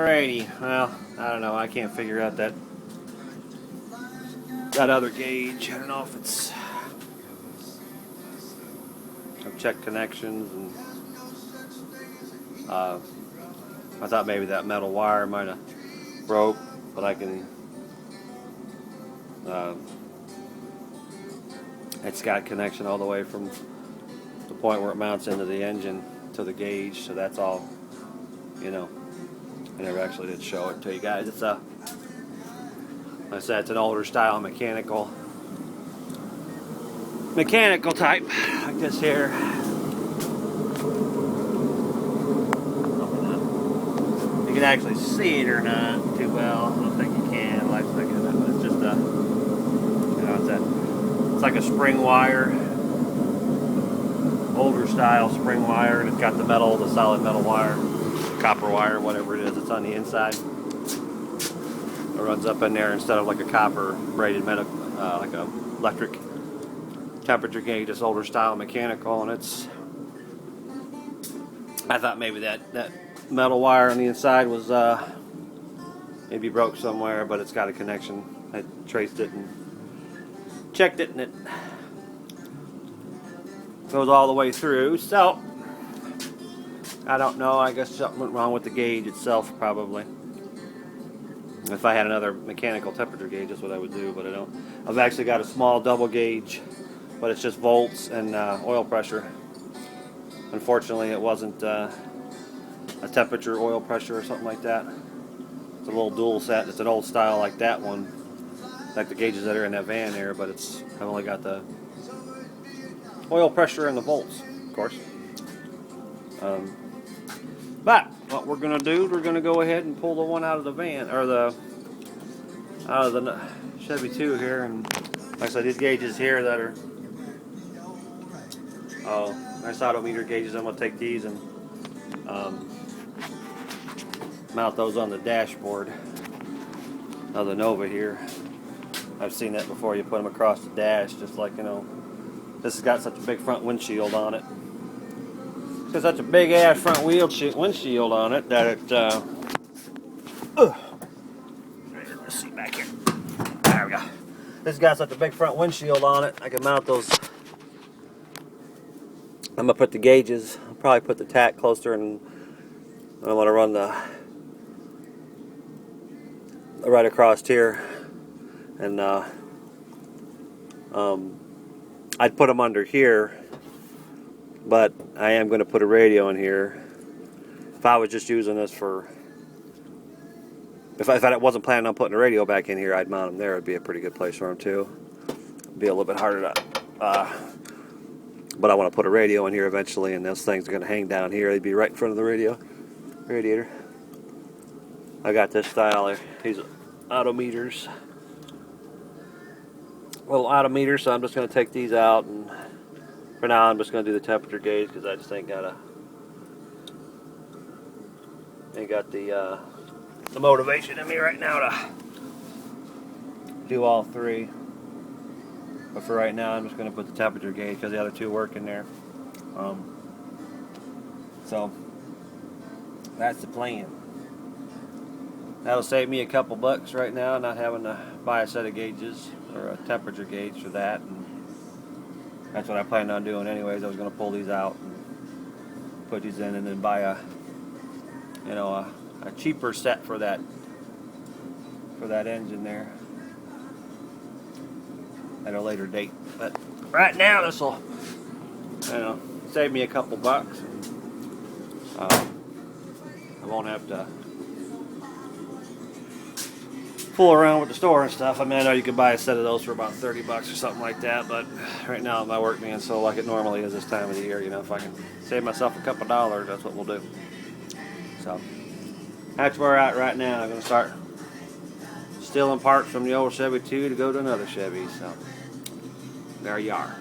Alrighty, well, I don't know. I can't figure out that other gauge. I don't know if it's. I've checked connections, and I thought maybe that metal wire might have broke, but I can. It's got connection all the way from the point where it mounts into the engine to the gauge, so that's all. You know, I never actually did show it to you guys. It's a, like I said, it's an older style mechanical type, like this here. You can actually see it or not too well. I don't think you can. Like looking at it, but it's just a, you know, it's like a spring wire, older style spring wire, and it's got the solid metal wire, copper wire, whatever it is. It's on the inside. It runs up in there instead of like a copper braided metal, like a electric temperature gauge. It's older style mechanical, and it's. I thought maybe that metal wire on the inside was maybe broke somewhere, but it's got a connection. I traced it and checked it, and it goes all the way through. So I don't know. I guess something went wrong with the gauge itself, probably. If I had another mechanical temperature gauge, that's what I would do, but I don't. I've actually got a small double gauge, but it's just volts and oil pressure. Unfortunately, it wasn't a temperature, oil pressure, or something like that. It's a little dual set. It's an old style like that one, like the gauges that are in that van there, but I've only got the oil pressure and the volts, of course. But what we're going to do is we're going to go ahead and pull the one out of the van, or out of the Chevy 2 here, and like I said, these gauges here that are nice odometer gauges. I'm going to take these and mount those on the dashboard of the Nova here. I've seen that before. You put them across the dash, just like, you know, this has got such a big front windshield on it. It's got such a big ass front windshield on it that it let's see back here. There we go. This has got such a big front windshield on it, I can mount those. I'm gonna put the gauges. I'll probably put the tack closer, and I want to run the right across here, and I'd put them under here, but I am going to put a radio in here. If I was just using this for, if I wasn't planning on putting a radio back in here, I'd mount them there. It'd be a pretty good place for them too. It'd be a little bit harder to, but I want to put a radio in here eventually, and those things are going to hang down here. They'd be right in front of the radiator. I got this style, these odometers, little odometers, so I'm just going to take these out, and for now I'm just going to do the temperature gauge, because I just ain't got the motivation in me right now to do all three. But for right now, I'm just going to put the temperature gauge, because the other two work in there. So that's the plan. That'll save me a couple bucks right now, not having to buy a set of gauges or a temperature gauge for that. And that's what I planned on doing anyways. I was going to pull these out and put these in, and then buy a cheaper set for that engine there at a later date. But right now, this will, save me a couple bucks. I won't have to fool around with the store and stuff. I mean, I know you could buy a set of those for about 30 bucks or something like that, but right now my work being so like it normally is this time of the year, if I can save myself a couple dollars, that's what we'll do. So that's where we're at right now. I'm going to start stealing parts from the old Chevy 2 to go to another Chevy. So there you are.